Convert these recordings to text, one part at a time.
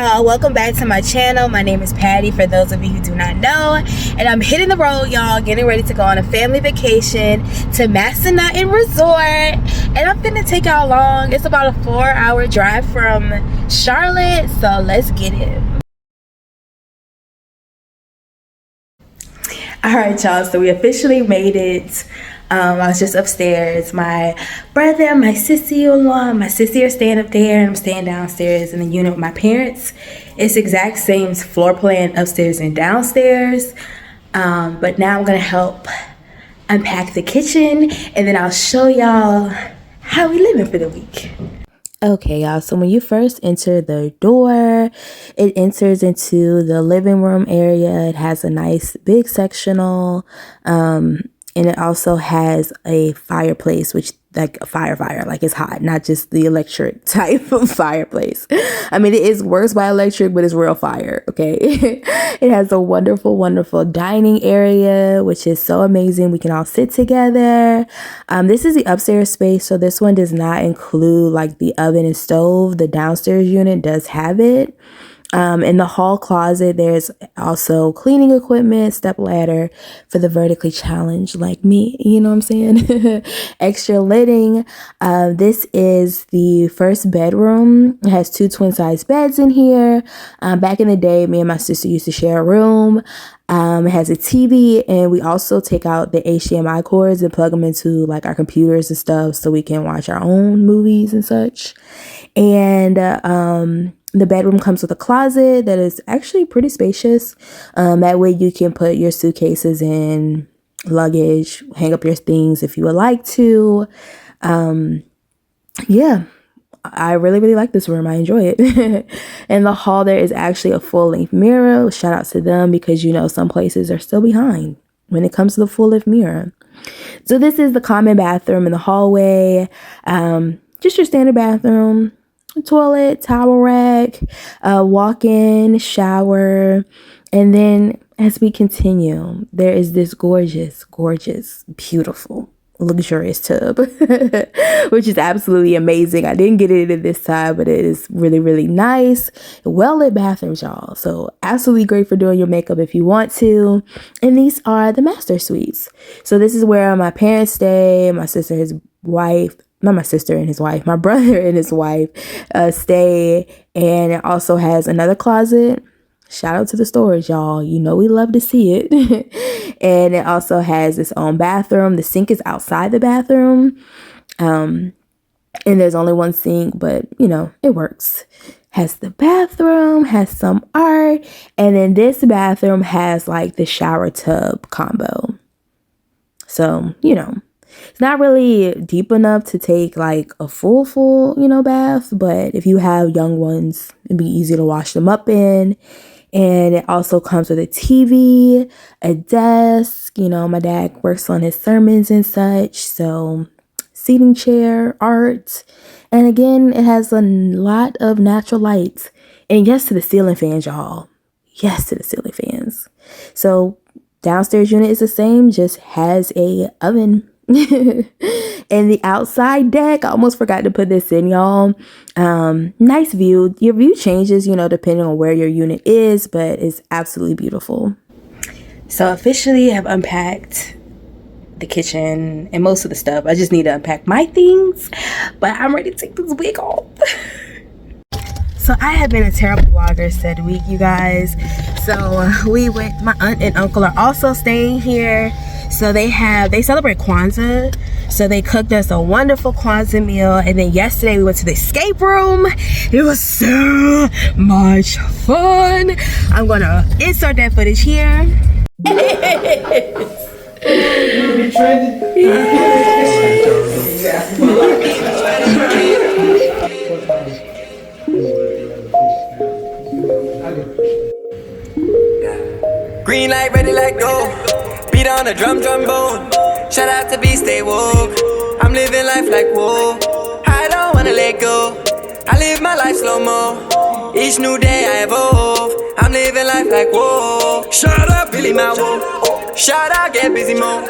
y'all, welcome back to my channel. My name is Patty, for those of you who do not know, and I'm hitting the road, y'all, getting ready to go on a family vacation to Massanutten Resort, and I'm finna take y'all along. It's about a 4-hour drive from Charlotte, so let's get it. All right, y'all, so we officially made it. I was just upstairs. My brother, my sissy-in-law, my sissy are staying up there, and I'm staying downstairs in the unit with my parents. It's exact same floor plan upstairs and downstairs. But now I'm gonna help unpack the kitchen, and then I'll show y'all how we living for the week. Okay, y'all, so when you first enter the door, it enters into the living room area. It has a nice big sectional, and it also has a fireplace, which like a fire, like it's hot, not just the electric type of fireplace. I mean, it works by electric, but it's real fire, okay? It has a wonderful dining area, which is so amazing. We can all sit together. This is the upstairs space, so this one does not include like the oven and stove. The downstairs unit does have it. In the hall closet, there's also cleaning equipment, step ladder for the vertically challenged like me, you know what I'm saying? Extra lighting. This is the first bedroom. It has 2 twin size beds in here. Back in the day, me and my sister used to share a room. It has a TV, and we also take out the HDMI cords and plug them into like our computers and stuff so we can watch our own movies and such. And the bedroom comes with a closet that is actually pretty spacious. That way you can put your suitcases in, luggage, hang up your things if you would like to. Yeah, I really like this room. I enjoy it. In the hall, there is actually a full-length mirror. Shout out to them, because you know some places are still behind when it comes to the full-length mirror. So this is the common bathroom in the hallway. Just your standard bathroom. Toilet, towel rack, walk-in, shower, and then as we continue, there is this gorgeous, beautiful, luxurious tub, which is absolutely amazing. I didn't get it in this time, but it is really nice. Well-lit bathrooms, y'all, so absolutely great for doing your makeup if you want to. And these are the master suites. So this is where my parents stay, my sister, his wife, not my sister and his wife, my brother and his wife stay. And it also has another closet. Shout out to the storage, y'all. You know we love to see it. And it also has its own bathroom. The sink is outside the bathroom. And there's only one sink, but you know, it works. Has the bathroom, has some art. And then this bathroom has like the shower tub combo. So, you know, it's not really deep enough to take like a full, you know, bath, but if you have young ones, it'd be easy to wash them up in. And it also comes with a TV, a desk. You know, my dad works on his sermons and such, so seating chair, art. And again, it has a lot of natural lights. And yes to the ceiling fans, y'all. Yes to the ceiling fans. So downstairs unit is the same, just has a oven. And the outside deck, I almost forgot to put this in, y'all. Nice view. Your view changes, you know, depending on where your unit is, but it's absolutely beautiful. So officially I've unpacked the kitchen and most of the stuff. I just need to unpack my things, but I'm ready to take this wig off. So I have been a terrible vlogger said week, you guys. So we went, my aunt and uncle are also staying here. So they celebrate Kwanzaa. So they cooked us a wonderful Kwanzaa meal. And then yesterday we went to the escape room. It was so much fun. I'm gonna insert that footage here. Green light, ready like go. Beat on the trombone. Shout out to B, stay woke. I'm living life like whoa. I don't wanna let go. I live my life slow-mo. Each new day I evolve. I'm living life like whoa. Shout out Billy my whoa. Shout out, get busy mo.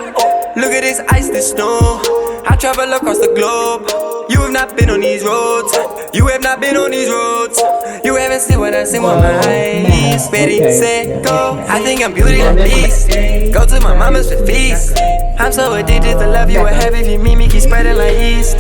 Look at this ice, this snow. I travel across the globe. You have not been on these roads. You have not been on these roads. You haven't seen what I seen with my eyes. Ready, set, go. I think I'm Beauty and the Beast. Go to my mama's for feast. I'm so addicted to love you. What have if you meet me, keep spreading like yeast.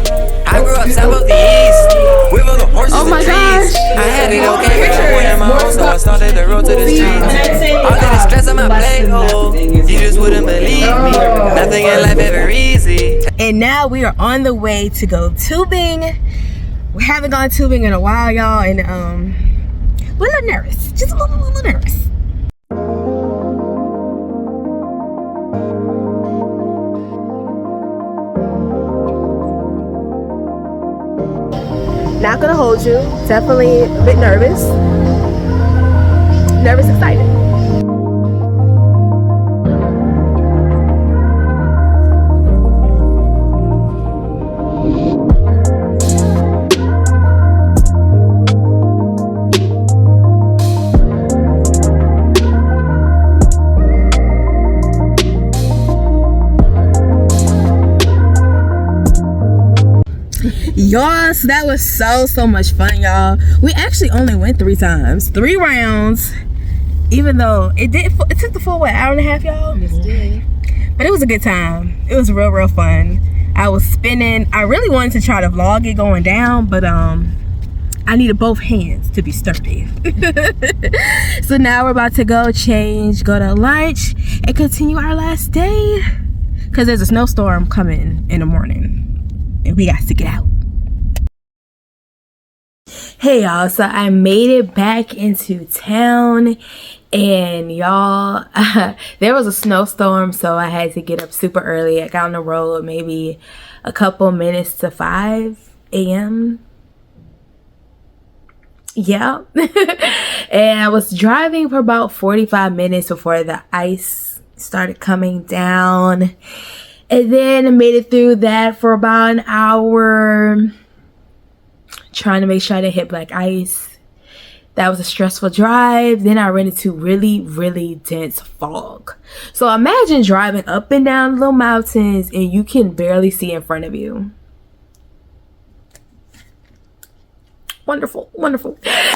I grew up south of the east, with all the horses and trees. I had it okay when my own, so I started the road to the streets. All of the stress on my plate, oh, you just wouldn't believe me. Nothing in life ever easy. And now we are on the way to go tubing. We haven't gone tubing in a while, y'all, and we're a little nervous, just a little nervous. Not gonna hold you, definitely a bit nervous, excited. Y'all, so that was so much fun, y'all. We actually only went 3 times, 3 rounds, even though it took the full hour and a half, y'all. Yes, it did. But it was a good time. It was real fun. I was spinning. I really wanted to try to vlog it going down, but I needed both hands to be sturdy. So now we're about to go change, go to lunch, and continue our last day, because there's a snowstorm coming in the morning and we got to get out. Hey y'all, so I made it back into town, and y'all, there was a snowstorm, so I had to get up super early. I got on the road maybe a couple minutes to 5 a.m. Yeah. And I was driving for about 45 minutes before the ice started coming down, and then I made it through that for about an hour, trying to make sure I didn't hit black ice. That was a stressful drive. Then I ran into really dense fog. So imagine driving up and down little mountains and you can barely see in front of you. Wonderful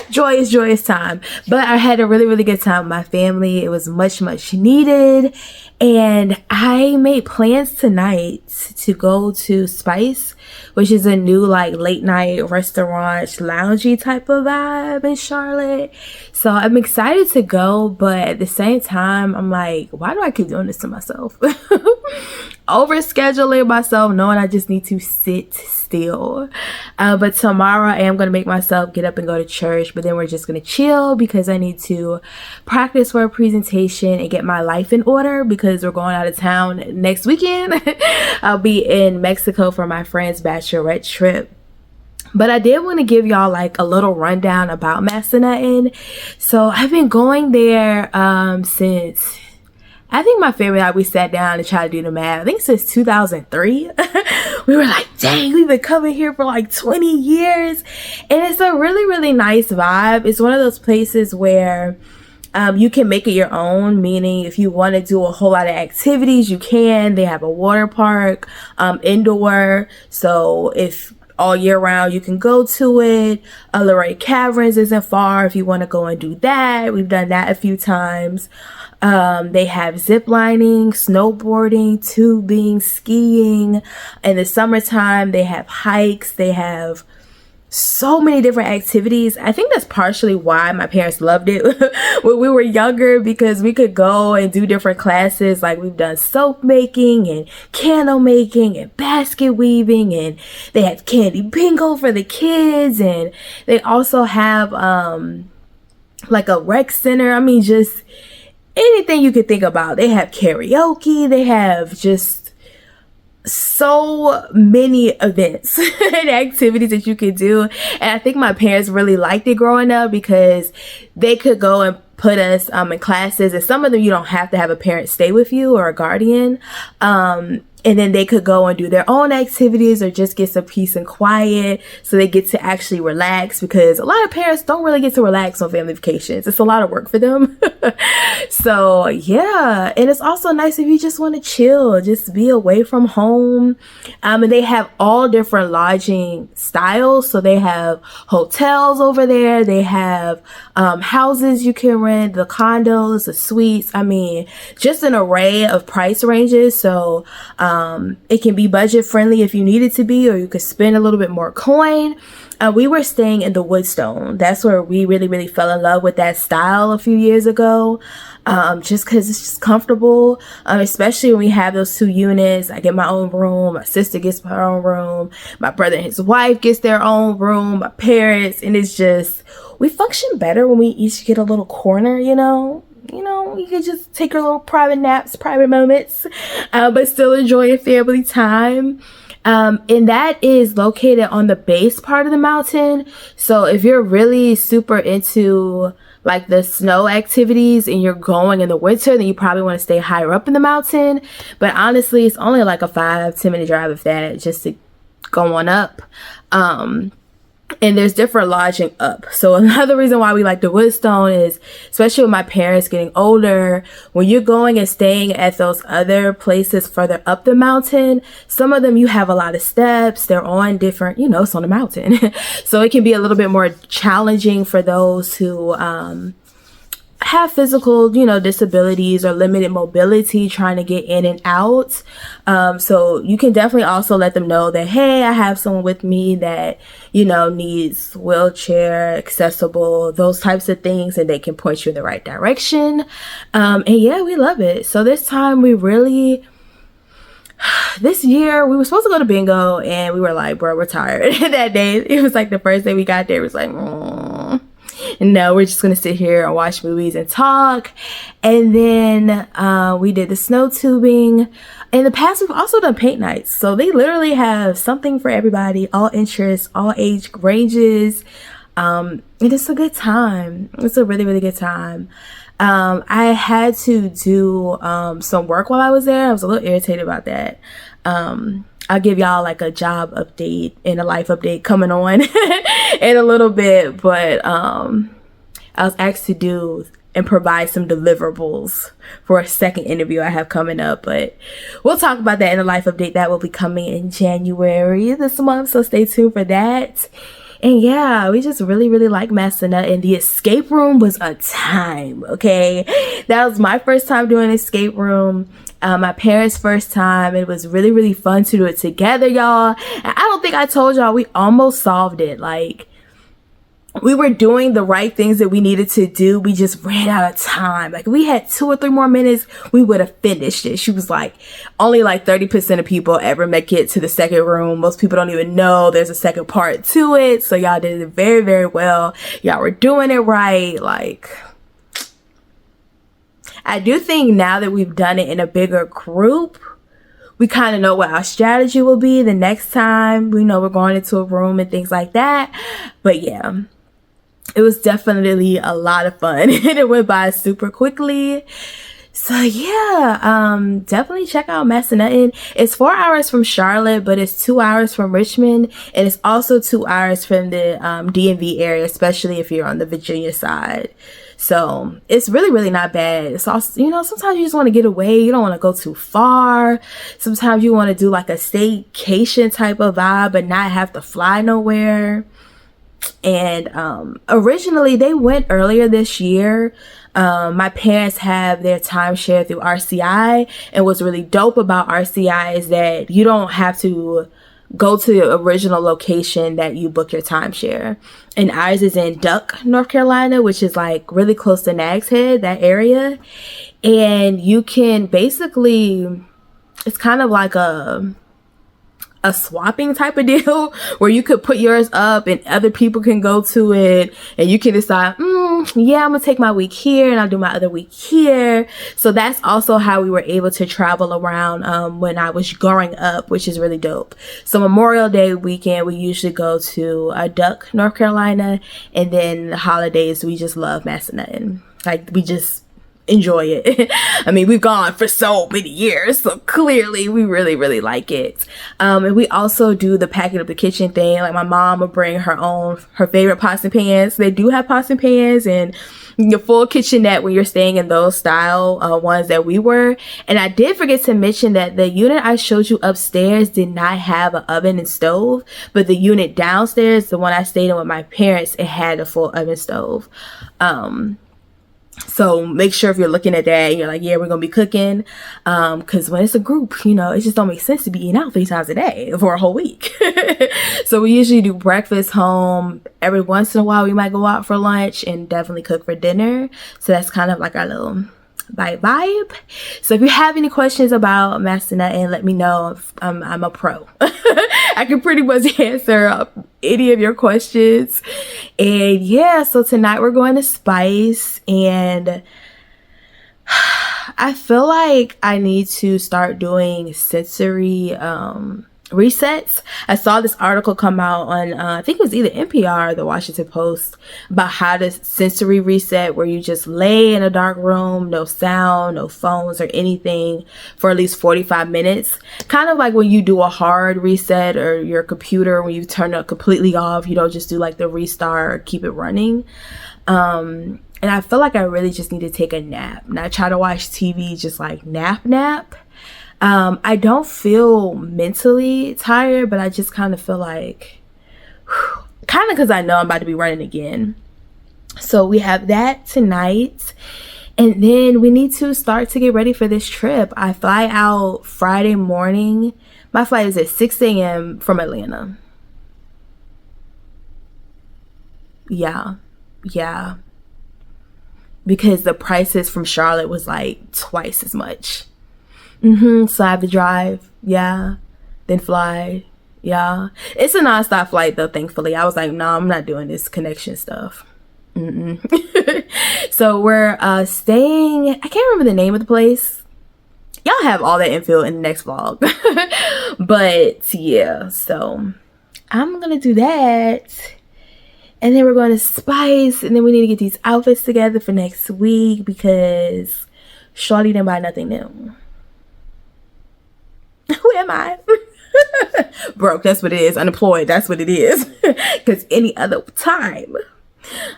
joyous time. But I had a really good time with my family. It was much needed, and I made plans tonight to go to Spice, which is a new like late night restaurant loungy type of vibe in Charlotte. So I'm excited to go, but at the same time I'm like, why do I keep doing this to myself? Overscheduling myself, knowing I just need to sit still. But tomorrow I am going to make myself get up and go to church, but then we're just going to chill because I need to practice for a presentation and get my life in order, because we're going out of town next weekend. I'll be in Mexico for my friend's bachelorette trip. But I did want to give y'all like a little rundown about Massanutten. So I've been going there since, I think my family and I, we sat down and tried to do the math, I think since 2003. We were like, dang, we've been coming here for like 20 years. And it's a really nice vibe. It's one of those places where you can make it your own, meaning if you want to do a whole lot of activities, you can. They have a water park, indoor. So if all year round you can go to it. Luray Caverns isn't far if you want to go and do that. We've done that a few times. They have zip lining, snowboarding, tubing, skiing. In the summertime, they have hikes. They have so many different activities. I think that's partially why my parents loved it when we were younger, because we could go and do different classes. Like we've done soap making and candle making and basket weaving, and they have candy bingo for the kids, and they also have like a rec center. I mean, just anything you could think about. They have karaoke. They have just so many events and activities that you could do. And I think my parents really liked it growing up because they could go and put us in classes, and some of them you don't have to have a parent stay with you or a guardian. and then they could go and do their own activities or just get some peace and quiet so they get to actually relax, because a lot of parents don't really get to relax on family vacations. It's a lot of work for them. So yeah, and it's also nice if you just want to chill, just be away from home. And they have all different lodging styles. So they have hotels over there, they have houses you can rent, the condos, the suites. I mean, just an array of price ranges. So it can be budget friendly if you need it to be, or you could spend a little bit more coin. We were staying in the Woodstone. That's where we really fell in love with that style a few years ago. Just because it's just comfortable, especially when we have those 2 units. I get my own room, my sister gets her own room, my brother and his wife gets their own room, my parents, and it's just, we function better when we each get a little corner, you know, you can just take your little private naps, private moments, but still enjoy your family time. And that is located on the base part of the mountain. So if you're really super into like the snow activities and you're going in the winter, then you probably want to stay higher up in the mountain. But honestly, it's only like a 5-10 minute drive, if that, just to go on up. And there's different lodging up. So another reason why we like the Woodstone is, especially with my parents getting older, when you're going and staying at those other places further up the mountain, some of them you have a lot of steps, they're on different, it's on the mountain. So it can be a little bit more challenging for those who have physical, disabilities or limited mobility trying to get in and out. So you can definitely also let them know that, hey, I have someone with me that, needs wheelchair accessible, those types of things, and they can point you in the right direction. And yeah, we love it. So this time this year we were supposed to go to bingo, and we were like, bro, we're tired. That day, it was like the first day we got there, it was like, and no, we're just gonna sit here and watch movies and talk. And then we did the snow tubing. In the past, we've also done paint nights. So they literally have something for everybody, all interests, all age ranges. And it's a good time. It's a really good time. I had to do some work while I was there. I was a little irritated about that. I'll give y'all like a job update and a life update coming on in a little bit, but I was asked to do and provide some deliverables for a second interview I have coming up, but we'll talk about that in a life update that will be coming in January this month, so stay tuned for that. And yeah, we just really like Massanutten. And the escape room was a time, okay? That was my first time doing an escape room. My parents' first time. It was really fun to do it together, y'all. And I don't think I told y'all, we almost solved it. Like, we were doing the right things that we needed to do. We just ran out of time. Like, we had 2 or 3 more minutes, we would have finished it. She was like, only like 30% of people ever make it to the second room. Most people don't even know there's a second part to it. So y'all did it very well. Y'all were doing it right. Like, I do think now that we've done it in a bigger group, we kind of know what our strategy will be the next time. We know we're going into a room and things like that. But yeah, it was definitely a lot of fun. And it went by super quickly. So yeah, definitely check out Massanutten. It's 4 hours from Charlotte, but it's 2 hours from Richmond. And it's also 2 hours from the DMV area, especially if you're on the Virginia side. So it's really not bad. It's also, sometimes you just want to get away. You don't want to go too far. Sometimes you want to do like a staycation type of vibe, but not have to fly nowhere. And originally they went earlier this year. My parents have their timeshare through RCI, and what's really dope about RCI is that you don't have to go to the original location that you book your timeshare. And ours is in Duck, North Carolina, which is like really close to Nags Head, that area. And you can basically, it's kind of like a swapping type of deal where you could put yours up and other people can go to it, and you can decide, yeah, I'm gonna take my week here and I'll do my other week here. So that's also how we were able to travel around when I was growing up, which is really dope. So Memorial Day weekend, we usually go to Duck, North Carolina, and then the holidays, we just love Massanutten. Like, enjoy it. I mean, we've gone for so many years, so clearly we really, really like it. And we also do the packing up the kitchen thing. Like my mom will bring her favorite pots and pans. They do have pots and pans and your full kitchenette when you're staying in those style ones that we were. And I did forget to mention that the unit I showed you upstairs did not have an oven and stove, but the unit downstairs, the one I stayed in with my parents, it had a full oven stove. So make sure if you're looking at that and you're like, yeah, we're gonna be cooking, because when it's a group, you know, it just don't make sense to be eating out 3 times a day for a whole week. So we usually do breakfast home. Every once in a while we might go out for lunch, and definitely cook for dinner. So that's kind of like our little vibe. So if you have any questions about Massanutten, let me know. If I'm a pro. I can pretty much answer any of your questions. And yeah, so tonight we're going to Spice, and I feel like I need to start doing sensory resets. I saw this article come out on I think it was either NPR or the Washington Post about how to sensory reset, where you just lay in a dark room, no sound, no phones or anything, for at least 45 minutes. Kind of like when you do a hard reset or your computer, when you turn it completely off, you don't just do like the restart or keep it running. And I feel like I really just need to take a nap, not try to watch TV, just like nap. I don't feel mentally tired, but I just kind of feel like, kind of because I know I'm about to be running again. So we have that tonight. And then we need to start to get ready for this trip. I fly out Friday morning. My flight is at 6 a.m. from Atlanta. Yeah. Because the prices from Charlotte was like twice as much. So I have to drive, then fly, It's a nonstop flight though, thankfully. I was like, no, I'm not doing this connection stuff. So we're staying, I can't remember the name of the place. Y'all have all that info in the next vlog. But yeah, so I'm gonna do that. And then we're going to Spice, and then we need to get these outfits together for next week because shorty didn't buy nothing new. Who am I? Broke, that's what it is. Unemployed, that's what it is. Because any other time,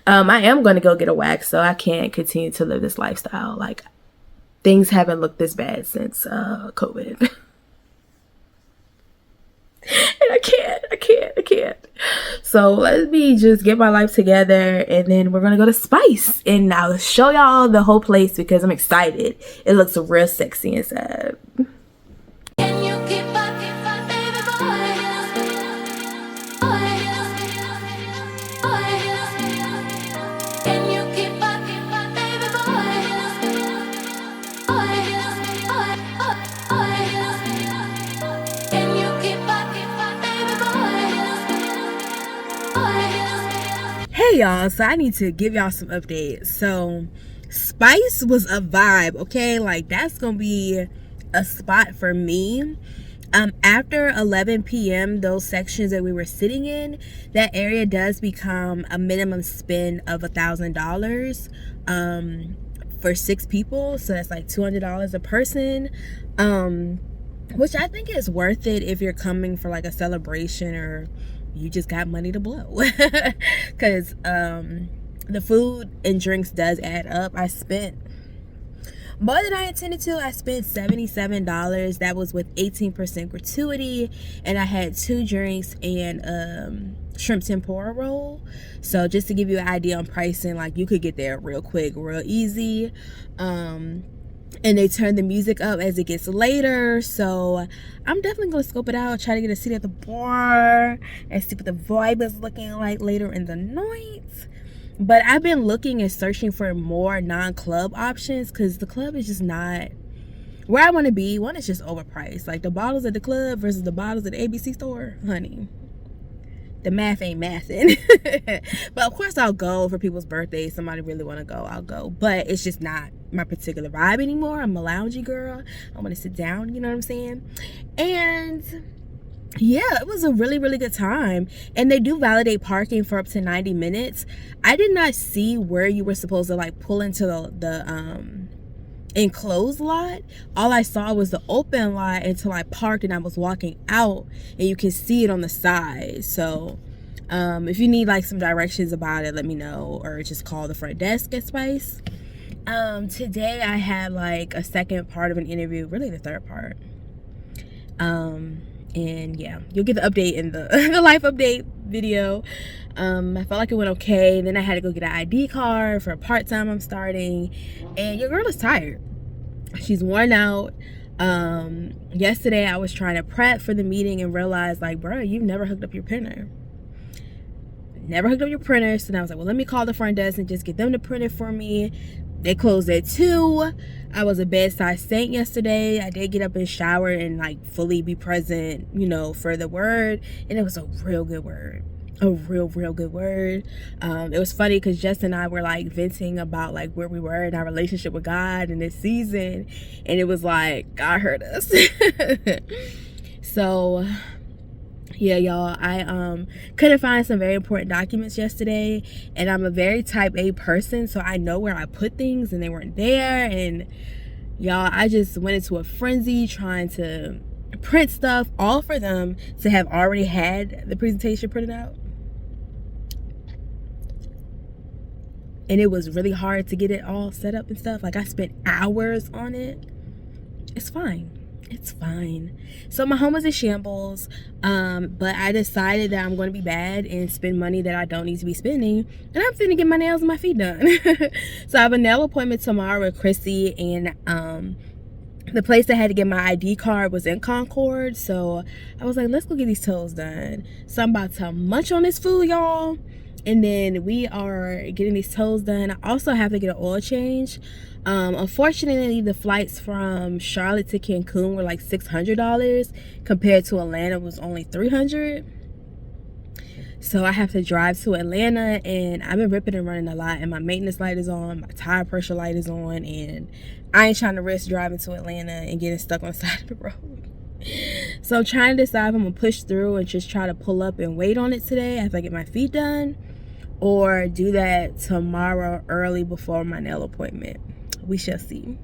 I am going to go get a wax, so I can't continue to live this lifestyle. Like, things haven't looked this bad since COVID. And I can't. So let me just get my life together, and then we're going to go to Spice. And I'll show y'all the whole place because I'm excited. It looks real sexy inside. Hey y'all, so I need to give y'all some updates. So Spice was a vibe, okay? Like, that's gonna be a spot for me. After 11 p.m., those sections that we were sitting in, that area does become a minimum spend of $1,000 for 6 people. So that's like $200 a person, which I think is worth it if you're coming for like a celebration or you just got money to blow. Because the food and drinks does add up. I spent more than I intended to. I spent $77. That was with 18% gratuity, and I had 2 drinks and shrimp tempura roll. So just to give you an idea on pricing, like, you could get there real quick, real easy. And they turn the music up as it gets later, so I'm definitely gonna scope it out, try to get a seat at the bar and see what the vibe is looking like later in the night. But I've been looking and searching for more non-club options because the club is just not where I want to be. One, is just overpriced. Like, the bottles at the club versus the bottles at the ABC store, honey, the math ain't mathing. But of course I'll go for people's birthdays. Somebody really want to go, I'll go. But it's just not my particular vibe anymore. I'm a loungy girl. I want to sit down, you know what I'm saying? And yeah, it was a really, really good time. And they do validate parking for up to 90 minutes. I did not see where you were supposed to like pull into the enclosed lot. All I saw was the open lot until I parked and I was walking out, and you can see it on the side. So if you need like some directions about it, let me know, or just call the front desk at Spice. Today I had like a second part of an interview, really the third part. And yeah, you'll get the update in the the life update video. I felt like it went okay. Then I had to go get an ID card for a part-time I'm starting, and your girl is tired. She's worn out. Yesterday I was trying to prep for the meeting and realized, like, bro, you've never hooked up your printer. Never hooked up your printer. So then I was like, well, let me call the front desk and just get them to print it for me. They closed at 2. I was a bedside saint yesterday. I did get up and shower and like fully be present, you know, for the word. And it was a real good word. A real good word. It was funny because Jess and I were like venting about like where we were in our relationship with God in this season. And it was like, God heard us. So yeah, y'all, I couldn't find some very important documents yesterday, and I'm a very type A person, so I know where I put things and they weren't there. And y'all, I just went into a frenzy trying to print stuff, all for them to have already had the presentation printed out. And it was really hard to get it all set up and stuff. Like, I spent hours on it. It's fine. It's fine. So my home was in shambles, but I decided that I'm going to be bad and spend money that I don't need to be spending, and I'm finna get my nails and my feet done. So I have a nail appointment tomorrow with Chrissy, and the place I had to get my ID card was in Concord, so I was like, let's go get these toes done. So I'm about to munch on this food, y'all, and then we are getting these toes done. I also have to get an oil change. Unfortunately, the flights from Charlotte to Cancun were like $600 compared to Atlanta was only $300. So I have to drive to Atlanta, and I've been ripping and running a lot, and my maintenance light is on, my tire pressure light is on, and I ain't trying to risk driving to Atlanta and getting stuck on the side of the road. So I'm trying to decide if I'm gonna push through and just try to pull up and wait on it today after I get my feet done, or do that tomorrow early before my nail appointment. We shall see.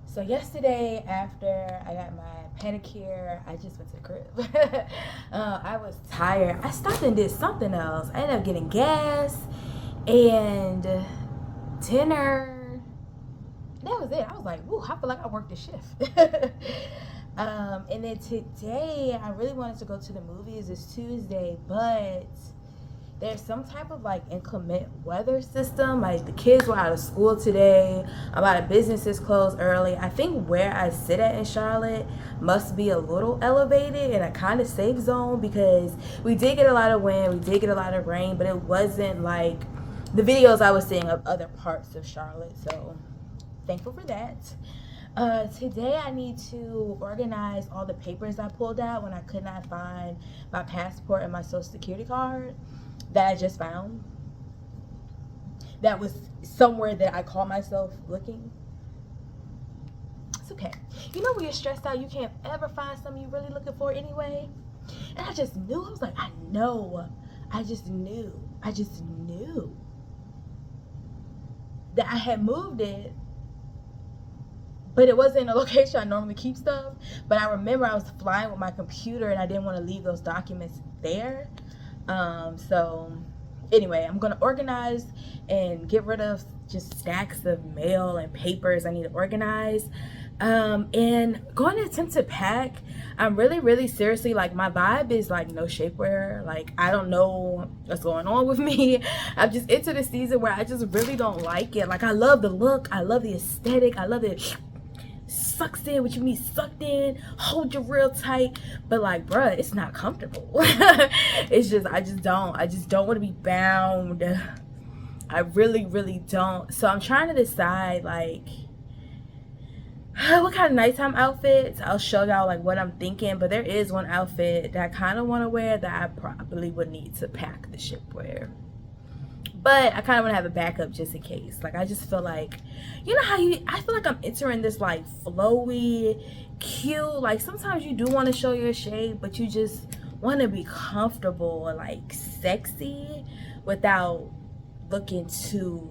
So yesterday, after I got my pedicure, I just went to the crib. I was tired. I stopped and did something else. I ended up getting gas and dinner. That was it. I was like, woo, I feel like I worked a shift. And then today, I really wanted to go to the movies. It's Tuesday, but there's some type of like inclement weather system. Like, the kids were out of school today. A lot of businesses closed early. I think where I sit at in Charlotte must be a little elevated and a kind of safe zone, because we did get a lot of wind, we did get a lot of rain, but it wasn't like the videos I was seeing of other parts of Charlotte. So thankful for that. Today I need to organize all the papers I pulled out when I could not find my passport and my social security card that I just found. That was somewhere that I call myself looking. It's okay. You know when you're stressed out, you can't ever find something you're really looking for anyway? And I just knew. I was like, I know. I just knew that I had moved it, but it wasn't a location I normally keep stuff. But I remember I was flying with my computer and I didn't want to leave those documents there. So anyway, I'm gonna organize and get rid of just stacks of mail and papers I need to organize, and going to attempt to pack. I'm really seriously, like, my vibe is like no shapewear. Like, I don't know what's going on with me. I'm just into the season where I just really don't like it. Like, I love the look, I love the aesthetic, I love it sucks in what you need sucked in, hold you real tight, but like, bruh, it's not comfortable. It's just, I just don't want to be bound. I really don't. So I'm trying to decide, like, what kind of nighttime outfits. I'll show y'all like what I'm thinking, but there is one outfit that I kind of want to wear that I probably would need to pack the shapewear. But I kind of want to have a backup just in case. Like, I just feel like, you know how I feel like I'm entering this like flowy, cute, like sometimes you do want to show your shape, but you just want to be comfortable and like sexy without looking too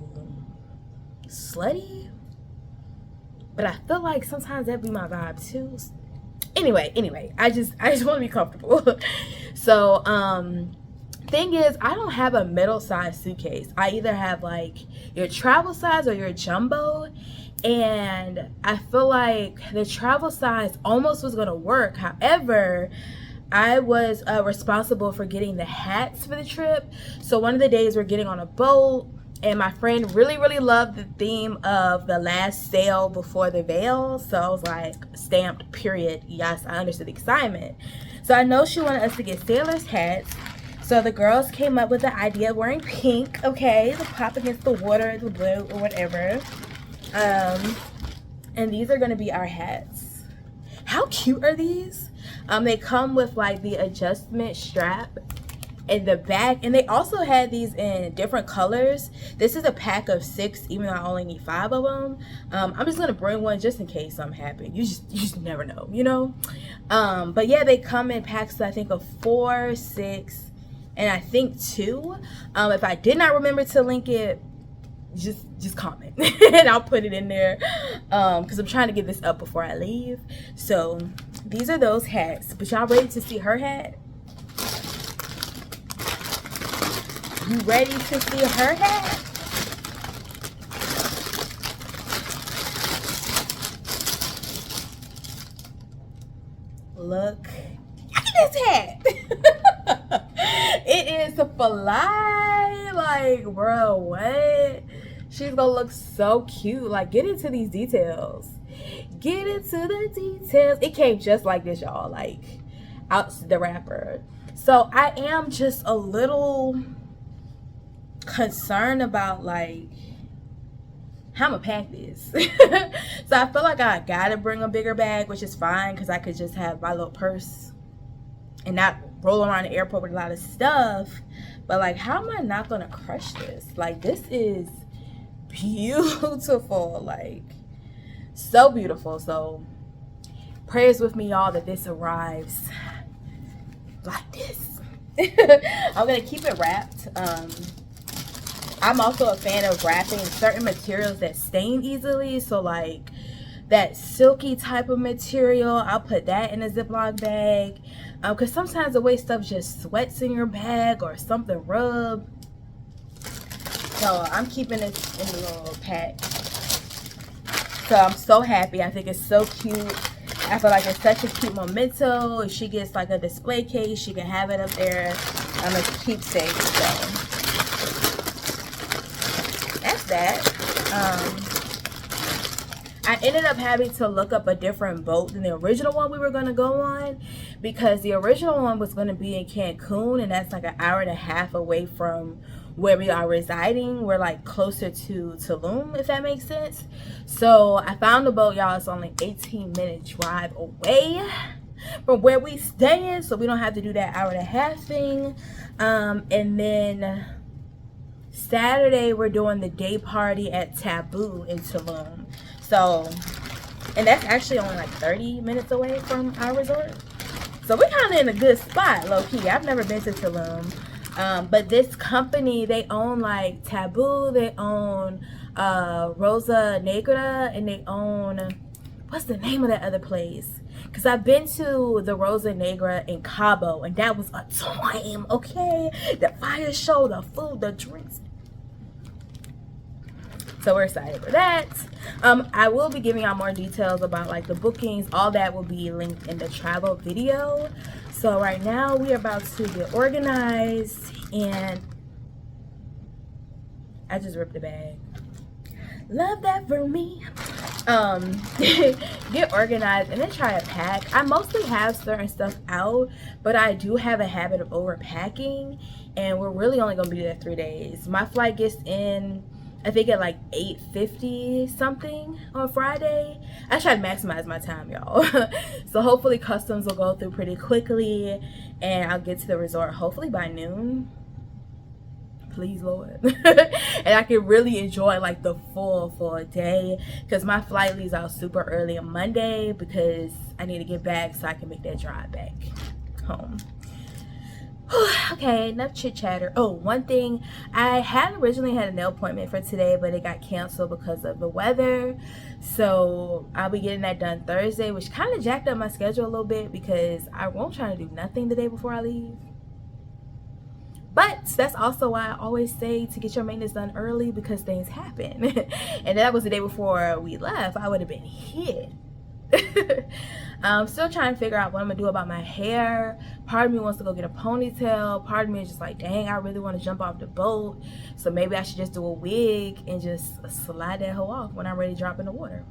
slutty, but I feel like sometimes that'd be my vibe too. Anyway, I just want to be comfortable. So thing is, I don't have a middle size suitcase. I either have like your travel size or your jumbo, and I feel like the travel size almost was gonna work. However, I was responsible for getting the hats for the trip. So one of the days we're getting on a boat, and my friend really loved the theme of the last sail before the veil. So I was like, stamped, period. Yes, I understood the excitement. So I know she wanted us to get sailors hats. So the girls came up with the idea of wearing pink, okay, to pop against the water, the blue, or whatever. And these are gonna be our hats. How cute are these? They come with like the adjustment strap in the back, and they also had these in different colors. This is a pack of 6, even though I only need 5 of them. I'm just gonna bring one just in case something happens. You just never know, you know. But yeah, they come in packs, I think, of 4, 6, and I think 2. If I did not remember to link it, just comment and I'll put it in there, because I'm trying to get this up before I leave. So these are those hats. But y'all ready to see her hat? You ready to see her hat? Look at this hat. It is fly. Like, bro, what? She's gonna look so cute. Like, get into these details. Get into the details. It came just like this, y'all. Like, out the wrapper. So I am just a little concerned about like how I'm gonna pack this. So I feel like I gotta bring a bigger bag, which is fine because I could just have my little purse and not roll around the airport with a lot of stuff. But like, how am I not gonna crush this? Like, this is beautiful, like so beautiful. So prayers with me, y'all, that this arrives like this. I'm gonna keep it wrapped. I'm also a fan of wrapping certain materials that stain easily. So like that silky type of material, I'll put that in a Ziploc bag, because sometimes the way stuff just sweats in your bag or something rub. So I'm keeping this in the little pack. So I'm so happy. I think it's so cute. I feel like it's such a cute memento. If she gets like a display case, she can have it up there. I'm a keepsake. So that's that. I ended up having to look up a different boat than the original one we were going to go on, because the original one was going to be in Cancun, and that's like an hour and a half away from where we are residing. We're like closer to Tulum, if that makes sense. So I found a boat, y'all. It's only 18-minute drive away from where we stay in, so we don't have to do that hour and a half thing. And then Saturday we're doing the day party at Taboo in Tulum. So, and that's actually only like 30 minutes away from our resort. So we're kind of in a good spot, low key. I've never been to Tulum. But this company, they own like Taboo, they own Rosa Negra, and they own, what's the name of that other place? Because I've been to the Rosa Negra in Cabo, and that was a time, okay? The fire show, the food, the drinks. So we're excited for that. I will be giving out more details about like the bookings. All that will be linked in the travel video. So right now we are about to get organized, and I just ripped the bag. Love that for me. Get organized and then try to pack. I mostly have certain stuff out, but I do have a habit of overpacking, and we're really only gonna be there 3 days. My flight gets in, I think, at like 8:50 something on Friday. I try to maximize my time, y'all. So hopefully customs will go through pretty quickly, and I'll get to the resort hopefully by noon. Please, Lord. And I can really enjoy like the full day, because my flight leaves out super early on Monday, because I need to get back so I can make that drive back home. Okay, Okay, enough chit chatter. Oh, one thing, I had originally had a nail appointment for today, but it got canceled because of the weather. So I'll be getting that done Thursday, which kind of jacked up my schedule a little bit because I won't try to do nothing the day before I leave. But that's also why I always say to get your maintenance done early, because things happen. And that was the day before we left. I would have been hit. I'm still trying to figure out what I'm gonna do about my hair. Part of me wants to go get a ponytail. Part of me is just like, dang, I really want to jump off the boat. So maybe I should just do a wig and just slide that hoe off when I'm ready to drop in the water.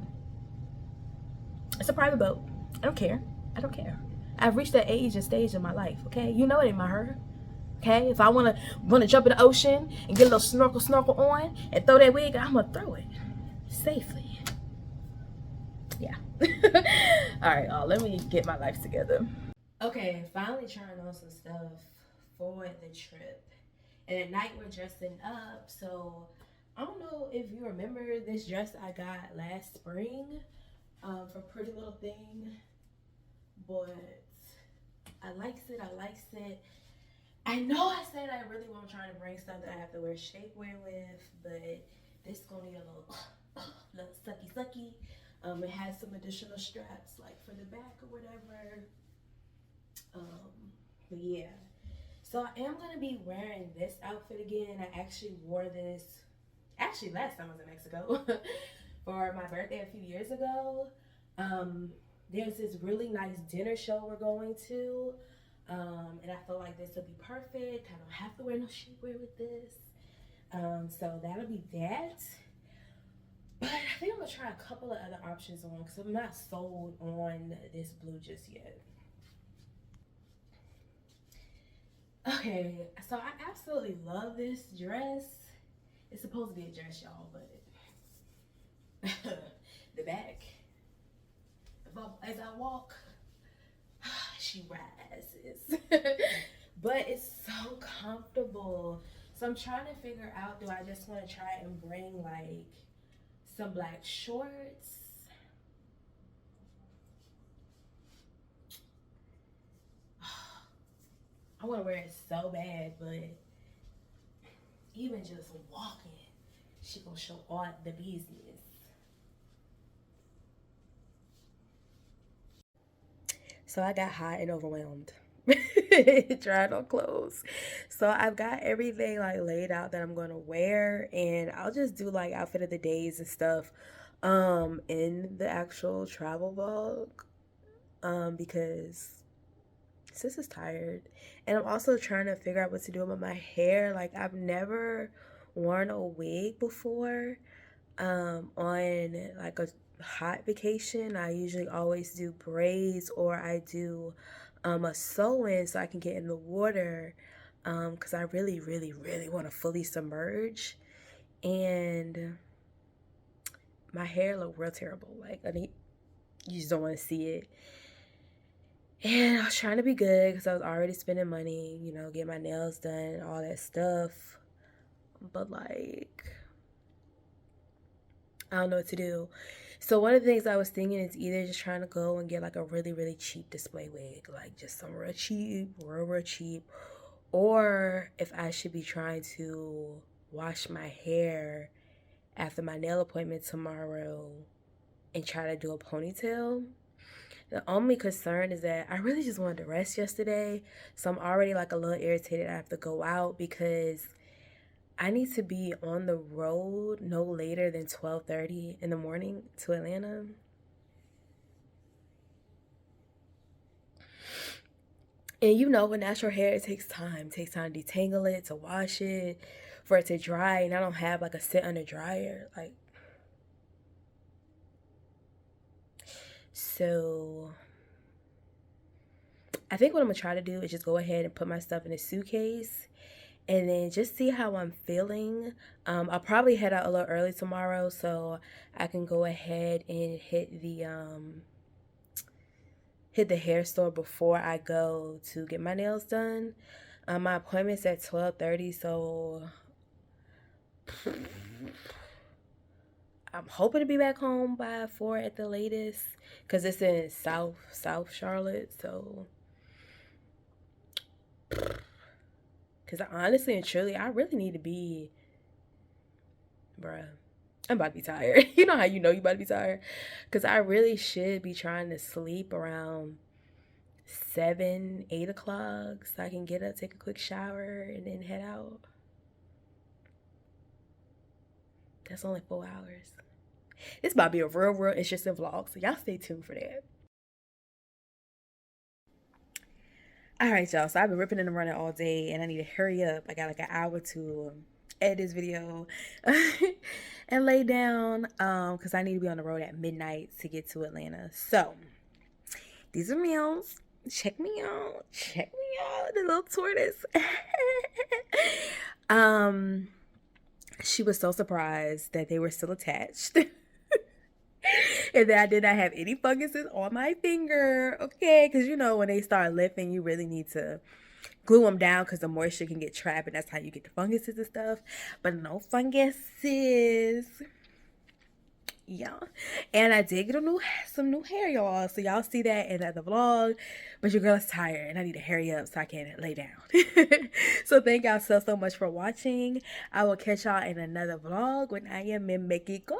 It's a private boat. I don't care. I don't care. I've reached that age and stage in my life. Okay, you know it ain't my her. Okay, if I wanna jump in the ocean and get a little snorkel on and throw that wig, I'm gonna throw it safely. Yeah. All right, let me get my life together. Okay, finally trying on some stuff for the trip. And at night we're dressing up. So I don't know if you remember this dress I got last spring from Pretty Little Thing, but I likes it. I know I said I really want to try to bring stuff that I have to wear shapewear with, but this gonna need a little sucky. It has some additional straps like for the back or whatever. But yeah. So I am gonna be wearing this outfit again. I actually wore this last time I was in Mexico for my birthday a few years ago. There's this really nice dinner show we're going to. And I feel like this will be perfect. I don't have to wear no shapewear with this. So that'll be that. But I think I'm gonna try a couple of other options on because I'm not sold on this blue just yet. Okay, so I absolutely love this dress. It's supposed to be a dress, y'all, but the back, as I walk, she rises. But it's so comfortable. So I'm trying to figure out, do I just want to try and bring like some black shorts? I want to wear it so bad, but even just walking, she gonna show all the business. So I got hot and overwhelmed trying on clothes. So I've got everything like laid out that I'm gonna wear, and I'll just do like outfit of the days and stuff in the actual travel vlog, because sis is tired. And I'm also trying to figure out what to do with my hair. Like I've never worn a wig before on like a hot vacation. I usually always do braids, or I do a sew-in so I can get in the water, because I really want to fully submerge. And my hair looked real terrible. Like you just don't want to see it. And I was trying to be good because I was already spending money, you know, get my nails done, all that stuff. But like, I don't know what to do. So one of the things I was thinking is either just trying to go and get like a really cheap display wig, like just some real cheap, or if I should be trying to wash my hair after my nail appointment tomorrow and try to do a ponytail. The only concern is that I really just wanted to rest yesterday, so I'm already like a little irritated I have to go out because I need to be on the road no later than 12:30 in the morning to Atlanta. And you know, with natural hair, it takes time. It takes time to detangle it, to wash it, for it to dry. And I don't have like a sit under dryer. Like, so I think what I'm gonna try to do is just go ahead and put my stuff in a suitcase and then just see how I'm feeling. I'll probably head out a little early tomorrow so I can go ahead and hit the hair store before I go to get my nails done. My appointment's at 12:30, so I'm hoping to be back home by 4 at the latest, because it's in South Charlotte, so Because honestly and truly, I really need to be, bruh, I'm about to be tired. You know how you about to be tired? Because I really should be trying to sleep around 7, 8 o'clock so I can get up, take a quick shower, and then head out. That's only 4 hours. This about to be a real interesting vlog, so y'all stay tuned for that. Alright, y'all, so I've been ripping and running all day, and I need to hurry up. I got like an hour to edit this video and lay down because I need to be on the road at midnight to get to Atlanta. So, these are meals. Check me out. Check me out. The little tortoise. She was so surprised that they were still attached. And that I did not have any funguses on my finger. Okay, because when they start lifting, you really need to glue them down because the moisture can get trapped, and that's how you get the funguses and stuff. But no funguses. Yeah, and I did get some new hair, y'all, so y'all see that in the vlog. But your girl is tired and I need to hurry up so I can lay down. So thank y'all so much for watching. I will catch y'all in another vlog when I am in Mexico.